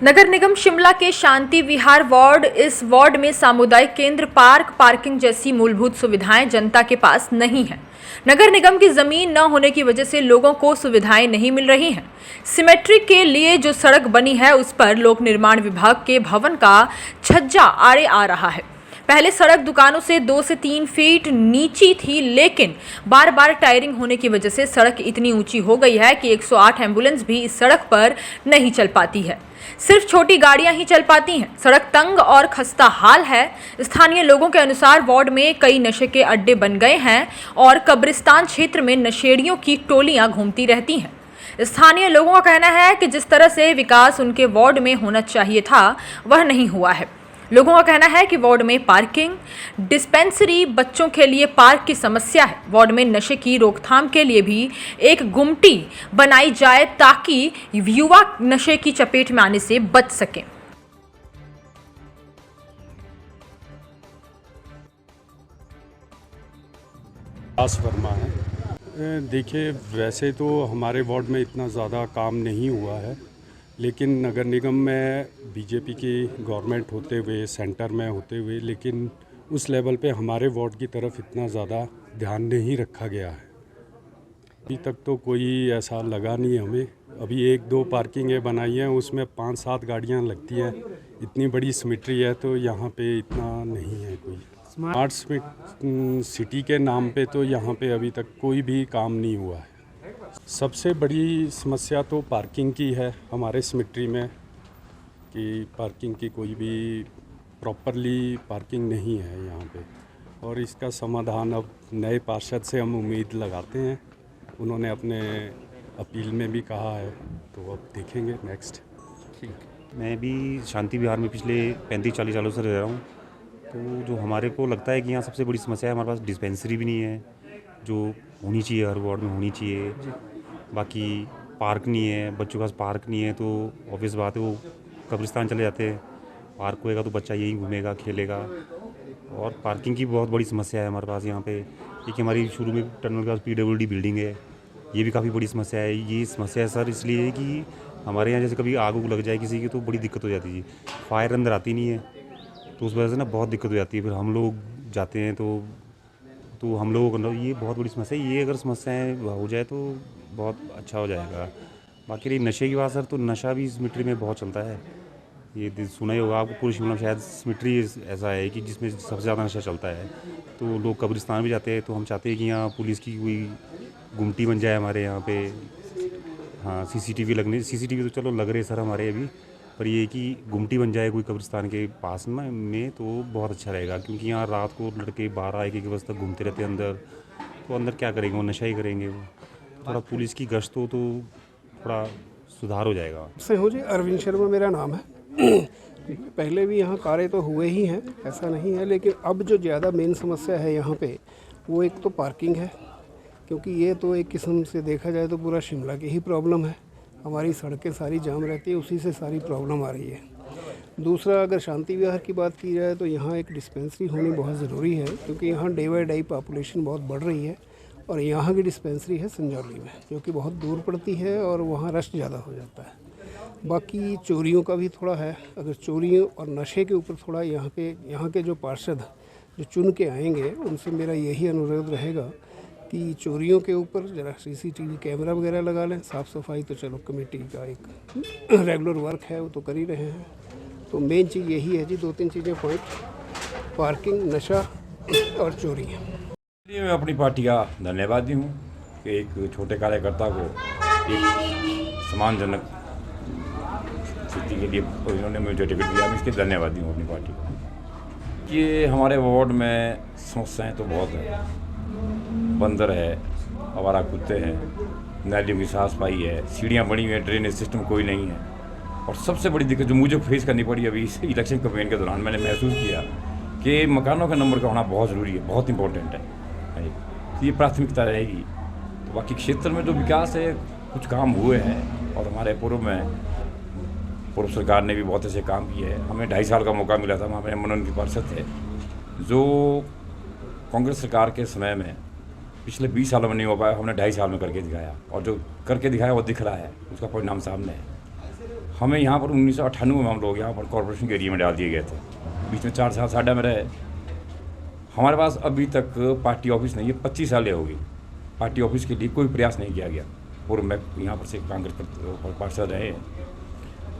नगर निगम शिमला के शांति विहार वार्ड, इस वार्ड में सामुदायिक केंद्र, पार्क, पार्किंग जैसी मूलभूत सुविधाएं जनता के पास नहीं है। नगर निगम की जमीन न होने की वजह से लोगों को सुविधाएं नहीं मिल रही हैं। सिमेट्री के लिए जो सड़क बनी है उस पर लोक निर्माण विभाग के भवन का छज्जा आड़े आ रहा है। पहले सड़क दुकानों से 2 से 3 फीट नीची थी, लेकिन बार बार टायरिंग होने की वजह से सड़क इतनी ऊंची हो गई है कि 108 एम्बुलेंस भी इस सड़क पर नहीं चल पाती है। सिर्फ छोटी गाड़ियां ही चल पाती हैं। सड़क तंग और खस्ता हाल है। स्थानीय लोगों के अनुसार वार्ड में कई नशे के अड्डे बन गए हैं और कब्रिस्तान क्षेत्र में नशेड़ियों की टोलियां घूमती रहती हैं। स्थानीय लोगों का कहना है कि जिस तरह से विकास उनके वार्ड में होना चाहिए था वह नहीं हुआ है। लोगों का कहना है कि वार्ड में पार्किंग, डिस्पेंसरी, बच्चों के लिए पार्क की समस्या है। वार्ड में नशे की रोकथाम के लिए भी एक गुमटी बनाई जाए ताकि युवा नशे की चपेट में आने से बच सकें। वर्मा है। देखिए, वैसे तो हमारे वार्ड में इतना ज़्यादा काम नहीं हुआ है, लेकिन नगर निगम में बीजेपी की गवर्नमेंट होते हुए, सेंटर में होते हुए, लेकिन उस लेवल पे हमारे वार्ड की तरफ इतना ज़्यादा ध्यान नहीं रखा गया है। अभी तक तो कोई ऐसा लगा नहीं हमें। अभी 1-2 पार्किंगें बनाई हैं, उसमें 5-7 गाड़ियां लगती हैं। इतनी बड़ी सिमेट्री है तो यहाँ पे इतना नहीं है कोई। स्मार्ट सिटी के नाम पे तो यहाँ पे अभी तक कोई भी काम नहीं हुआ है। सबसे बड़ी समस्या तो पार्किंग की है हमारे सिमेट्री में, कि पार्किंग की कोई भी प्रॉपरली पार्किंग नहीं है यहाँ पे, और इसका समाधान अब नए पार्षद से हम उम्मीद लगाते हैं। उन्होंने अपने अपील में भी कहा है, तो अब देखेंगे नेक्स्ट। ठीक, मैं भी शांति विहार में पिछले 35-40 सालों से रह रहा हूँ। तो जो हमारे को लगता है कि यहाँ सबसे बड़ी समस्या है, हमारे पास डिस्पेंसरी भी नहीं है जो होनी चाहिए, हर वार्ड में होनी चाहिए। बाकी पार्क नहीं है, बच्चों के पास पार्क नहीं है, तो ऑब्वियस बात है वो कब्रिस्तान चले जाते हैं। पार्क होएगा तो बच्चा यहीं घूमेगा, खेलेगा। और पार्किंग की बहुत बड़ी समस्या है हमारे पास यहाँ पे। एक हमारी शुरू में टनल के पास PWD बिल्डिंग है, ये भी काफ़ी बड़ी समस्या है। ये समस्या है सर इसलिए है कि हमारे यहाँ जैसे कभी आग उग लग जाए किसी की तो बड़ी दिक्कत हो जाती है। फायर अंदर आती नहीं है, तो उस वजह से ना बहुत दिक्कत हो जाती है। फिर हम लोग जाते हैं तो हम लोगों को ये बहुत बड़ी समस्या है। ये अगर समस्याएं हो जाए तो बहुत अच्छा हो जाएगा। बाकी रही नशे की बात सर, तो नशा भी सिमेट्री में बहुत चलता है। ये सुना ही होगा आपको, पूरी शिमला शायद सिमेट्री ऐसा है कि जिसमें सबसे ज़्यादा नशा चलता है। तो लोग कब्रिस्तान भी जाते हैं, तो हम चाहते हैं कि यहाँ पुलिस की कोई गुमटी बन जाए हमारे यहाँ पे। हाँ, CCTV तो चलो लग रहे सर हमारे अभी, पर ये कि गुमटी बन जाए कोई कब्रिस्तान के पास में तो बहुत अच्छा रहेगा। क्योंकि यहाँ रात को लड़के 12-1 बजे तक घूमते रहते हैं अंदर, तो अंदर क्या करेंगे, वो नशा ही करेंगे। वो थोड़ा पुलिस की गश्त हो तो थोड़ा सुधार हो जाएगा। से हो जी, अरविंद शर्मा मेरा नाम है। पहले भी यहाँ कार्य तो हुए ही हैं, ऐसा नहीं है, लेकिन अब जो ज़्यादा मेन समस्या है यहाँ पे वो एक तो पार्किंग है, क्योंकि ये तो एक किस्म से देखा जाए तो पूरा शिमला की ही प्रॉब्लम है। हमारी सड़कें सारी जाम रहती है, उसी से सारी प्रॉब्लम आ रही है। दूसरा, अगर शांति विहार की बात की जाए तो यहाँ एक डिस्पेंसरी होनी बहुत ज़रूरी है, क्योंकि यहाँ डे बाई डे पॉपुलेशन बहुत बढ़ रही है। और यहाँ की डिस्पेंसरी है संजौली में, जो कि बहुत दूर पड़ती है और वहाँ रश ज़्यादा हो जाता है। बाकी चोरियों का भी थोड़ा है। अगर चोरियों और नशे के ऊपर थोड़ा यहाँ के जो पार्षद जो चुन के आएंगे, उनसे मेरा यही अनुरोध रहेगा कि चोरियों के ऊपर ज़रा CCTV कैमरा वगैरह लगा लें। साफ़ सफाई तो चलो कमेटी का एक रेगुलर वर्क है, वो तो कर ही रहे हैं। तो मेन चीज़ यही है जी, 2-3 चीज़ें पॉइंट: पार्किंग, नशा और चोरी। मैं अपनी पार्टी का धन्यवादी हूँ कि एक छोटे कार्यकर्ता को एक सम्मानजनक स्थिति के लिए इन्होंने मुझे टिकट दिया। मैं इसके धन्यवादी हूँ अपनी पार्टी को। ये हमारे वार्ड में समस्याएँ तो बहुत है। बंदर है, आवारा कुत्ते हैं, नालियों की साफ सफाई है, सीढ़ियाँ बनी हुई हैं, ड्रेनेज सिस्टम कोई नहीं है। और सबसे बड़ी दिक्कत जो मुझे फेस करनी पड़ी अभी इस इलेक्शन कैंपेन के दौरान, मैंने महसूस किया कि मकानों का नंबर का होना बहुत ज़रूरी है, बहुत इंपॉर्टेंट है। तो ये प्राथमिकता रहेगी। तो बाकी क्षेत्र में जो विकास है, कुछ काम हुए हैं और हमारे पूर्व सरकार ने भी बहुत ऐसे काम किए हैं। हमें 2.5 साल का मौका मिला था, हमारे मनोनयन के पार्षद थे। जो कांग्रेस सरकार के समय में पिछले 20 सालों में नहीं हो पाया, हमने 2.5 साल में करके दिखाया, और जो करके दिखाया वो दिख रहा है, उसका परिणाम सामने है। हमें यहाँ पर 1998 में हम लोग यहाँ पर कॉर्पोरेशन के एरिया में डाल दिए गए थे। बीच में 4 साल साडा में रहे। हमारे पास अभी तक पार्टी ऑफिस नहीं है, 25 सालें हो गई। पार्टी ऑफिस के लिए कोई प्रयास नहीं किया गया। और मैं यहाँ पर से कांग्रेस पार्षद रहे हैं,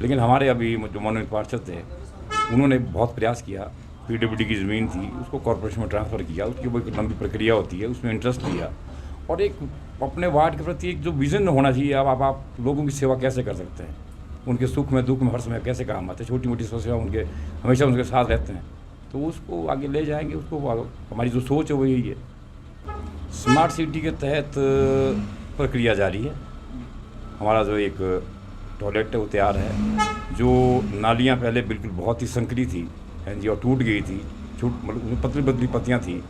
लेकिन हमारे अभी जो मनोनीत पार्षद थे उन्होंने बहुत प्रयास किया। पीडब्ल्यूडी की ज़मीन थी, उसको कॉर्पोरेशन में ट्रांसफ़र किया। उसकी वो एक लंबी प्रक्रिया होती है, उसमें इंटरेस्ट लिया और एक अपने वार्ड के प्रति एक जो विज़न होना चाहिए। अब आप लोगों की सेवा कैसे कर सकते हैं, उनके सुख में दुख में हर समय कैसे काम आते हैं, छोटी मोटी समस्या उनके हमेशा उनके साथ रहते हैं, तो उसको आगे ले जाएंगे। उसको हमारी जो सोच है वो यही है। स्मार्ट सिटी के तहत प्रक्रिया जारी है। हमारा जो एक टॉयलेट है वो तैयार है। जो नालियाँ पहले बिल्कुल बहुत ही संकरी थी जी और टूट गई थी, मतलब पतली पतली पत्तियाँ थी,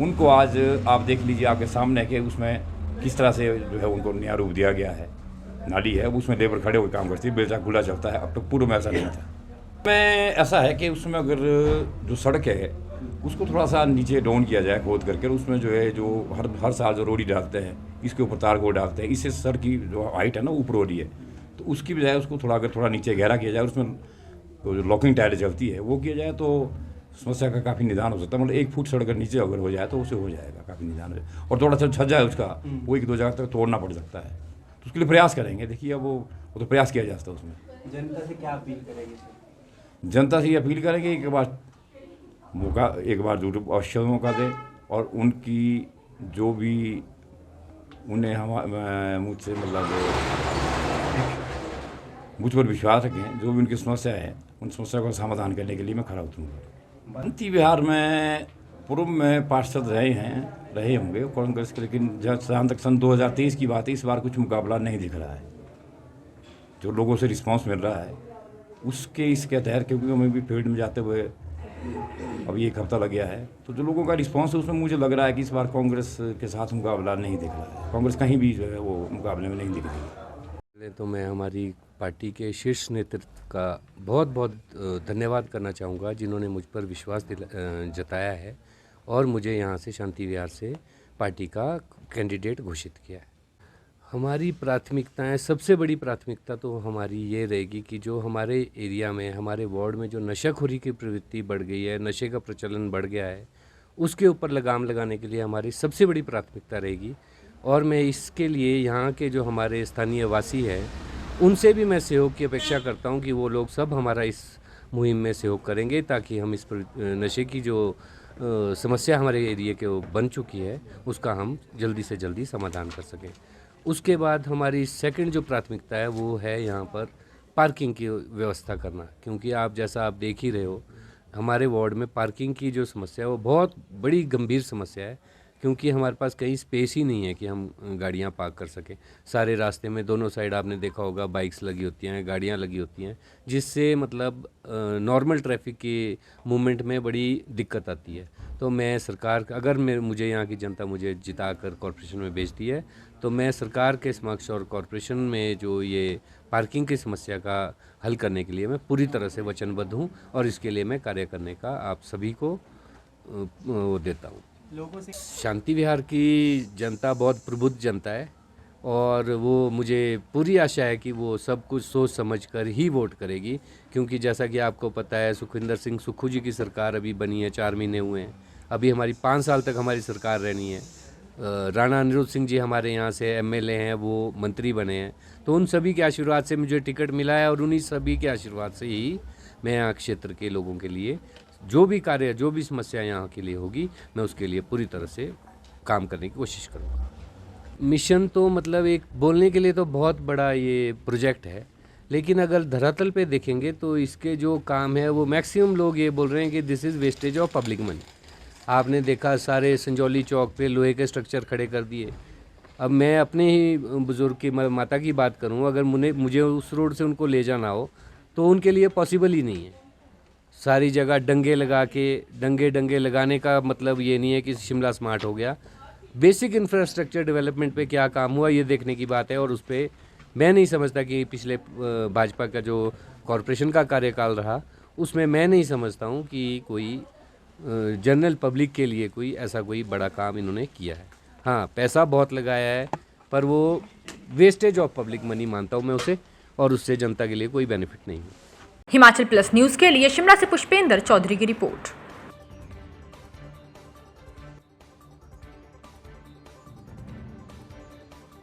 उनको आज आप देख लीजिए आपके सामने कि उसमें किस तरह से जो है उनको नया रूप दिया गया है। नाली है, उसमें लेबर खड़े होकर काम करती है, बेलचा खुला चलता है। अब तक पूर्व में ऐसा नहीं था। में ऐसा है कि उसमें अगर जो सड़क है उसको थोड़ा सा नीचे डाउन किया जाए खोद करके, उसमें जो है जो हर साल जो रोड़ी डालते हैं इसके ऊपर तार को डालते हैं, इससे सड़क की जो हाइट है ना ऊपर हो रही है, तो उसकी बजाय उसको थोड़ा नीचे गहरा किया जाए, उसमें तो जो लॉकिंग टायर चलती है वो किया जाए तो समस्या का काफ़ी निदान हो सकता है। मतलब 1 फुट सड़क नीचे अगर हो जाए तो उससे हो जाएगा, काफ़ी निदान हो जाए। और थोड़ा सा छज्जा है उसका, वो 1-2 जगह तक तोड़ना पड़ सकता है, तो उसके लिए प्रयास करेंगे। देखिए अब वो तो प्रयास किया जा सकता है उसमें। जनता से क्या अपील करेंगे सर? जनता से ये अपील करेंगे कि एक बार जरूर अवश्य मौका दें और उनकी जो भी उन्हें मुझसे मतलब मुझ पर विश्वास रखें, जो भी उनकी समस्या है उन समस्या का समाधान करने के लिए मैं खड़ा उतरूँगा। शांति विहार में पूर्व में पार्षद रहे होंगे कांग्रेस के, लेकिन जहाँ तक सन 2023 की बात है, इस बार कुछ मुकाबला नहीं दिख रहा है। जो लोगों से रिस्पांस मिल रहा है उसके इसके तहत, क्योंकि हमें भी फील्ड में जाते हुए अभी 1 हफ्ता लग गया है, तो जो लोगों का रिस्पांस है उसमें मुझे लग रहा है कि इस बार कांग्रेस के साथ मुकाबला नहीं दिख रहा है। कांग्रेस कहीं भी जो है वो मुकाबले में नहीं दिख रही है। पहले तो मैं हमारी पार्टी के शीर्ष नेतृत्व का बहुत बहुत धन्यवाद करना चाहूँगा, जिन्होंने मुझ पर विश्वास जताया है और मुझे यहाँ से शांति विहार से पार्टी का कैंडिडेट घोषित किया है। हमारी प्राथमिकताएं, सबसे बड़ी प्राथमिकता तो हमारी ये रहेगी कि जो हमारे एरिया में, हमारे वार्ड में जो नशाखोरी की प्रवृत्ति बढ़ गई है, नशे का प्रचलन बढ़ गया है, उसके ऊपर लगाम लगाने के लिए हमारी सबसे बड़ी प्राथमिकता रहेगी। और मैं इसके लिए यहाँ के जो हमारे स्थानीय वासी हैं उनसे भी मैं सहयोग की अपेक्षा करता हूँ कि वो लोग सब हमारा इस मुहिम में सहयोग करेंगे, ताकि हम इस नशे की जो समस्या हमारे एरिया के बन चुकी है उसका हम जल्दी से जल्दी समाधान कर सकें। उसके बाद हमारी सेकंड जो प्राथमिकता है वो है यहाँ पर पार्किंग की व्यवस्था करना, क्योंकि आप देख ही रहे हो हमारे वार्ड में पार्किंग की जो समस्या है वो बहुत बड़ी गंभीर समस्या है, क्योंकि हमारे पास कहीं स्पेस ही नहीं है कि हम गाड़ियां पार्क कर सकें। सारे रास्ते में दोनों साइड आपने देखा होगा बाइक्स लगी होती हैं, गाड़ियां लगी होती हैं, जिससे मतलब नॉर्मल ट्रैफिक के मूवमेंट में बड़ी दिक्कत आती है। तो मैं सरकार, अगर मुझे यहाँ की जनता मुझे जिता कर कॉरपोरेशन में भेजती है तो मैं सरकार के समक्ष और कॉरपोरेशन में जो ये पार्किंग की समस्या का हल करने के लिए मैं पूरी तरह से वचनबद्ध हूँ और इसके लिए मैं कार्य करने का आप सभी को वो देता हूँ। लोगों से शांति विहार की जनता बहुत प्रबुद्ध जनता है और वो मुझे पूरी आशा है कि वो सब कुछ सोच समझ कर ही वोट करेगी, क्योंकि जैसा कि आपको पता है सुखविंदर सिंह सुक्खू जी की सरकार अभी बनी है, 4 महीने हुए हैं। अभी हमारी 5 साल तक हमारी सरकार रहनी है। राणा अनिरुद्ध सिंह जी हमारे यहाँ से एमएलए हैं, वो मंत्री बने हैं, तो उन सभी के आशीर्वाद से मुझे टिकट मिला है और उन्हीं सभी के आशीर्वाद से ही मैं यहाँ क्षेत्र के लोगों के लिए जो भी कार्य, जो भी समस्या यहाँ के लिए होगी, मैं उसके लिए पूरी तरह से काम करने की कोशिश करूँगा। मिशन तो मतलब एक बोलने के लिए तो बहुत बड़ा ये प्रोजेक्ट है, लेकिन अगर धरातल पे देखेंगे तो इसके जो काम है वो मैक्सिमम लोग ये बोल रहे हैं कि this is wastage of public money. आपने देखा सारे संजौली चौक पे लोहे के स्ट्रक्चर खड़े कर दिए। अब मैं अपने ही बुज़ुर्ग की माता की बात करूँ, अगर मुझे उस रोड से उनको ले जाना हो तो उनके लिए पॉसिबल ही नहीं है। सारी जगह डंगे लगा के, डंगे लगाने का मतलब ये नहीं है कि शिमला स्मार्ट हो गया। बेसिक इंफ्रास्ट्रक्चर डेवलपमेंट पे क्या काम हुआ ये देखने की बात है, और उस पर मैं नहीं समझता कि पिछले भाजपा का जो कॉरपोरेशन का कार्यकाल रहा उसमें मैं नहीं समझता हूँ कि कोई जनरल पब्लिक के लिए कोई ऐसा कोई बड़ा काम इन्होंने किया है। हाँ, पैसा बहुत लगाया है पर वो वेस्टेज ऑफ पब्लिक मनी मानता हूँ मैं उसे, और उससे जनता के लिए कोई बेनिफिट नहीं हो। हिमाचल प्लस न्यूज़ के लिए शिमला से पुष्पेंद्र चौधरी की रिपोर्ट।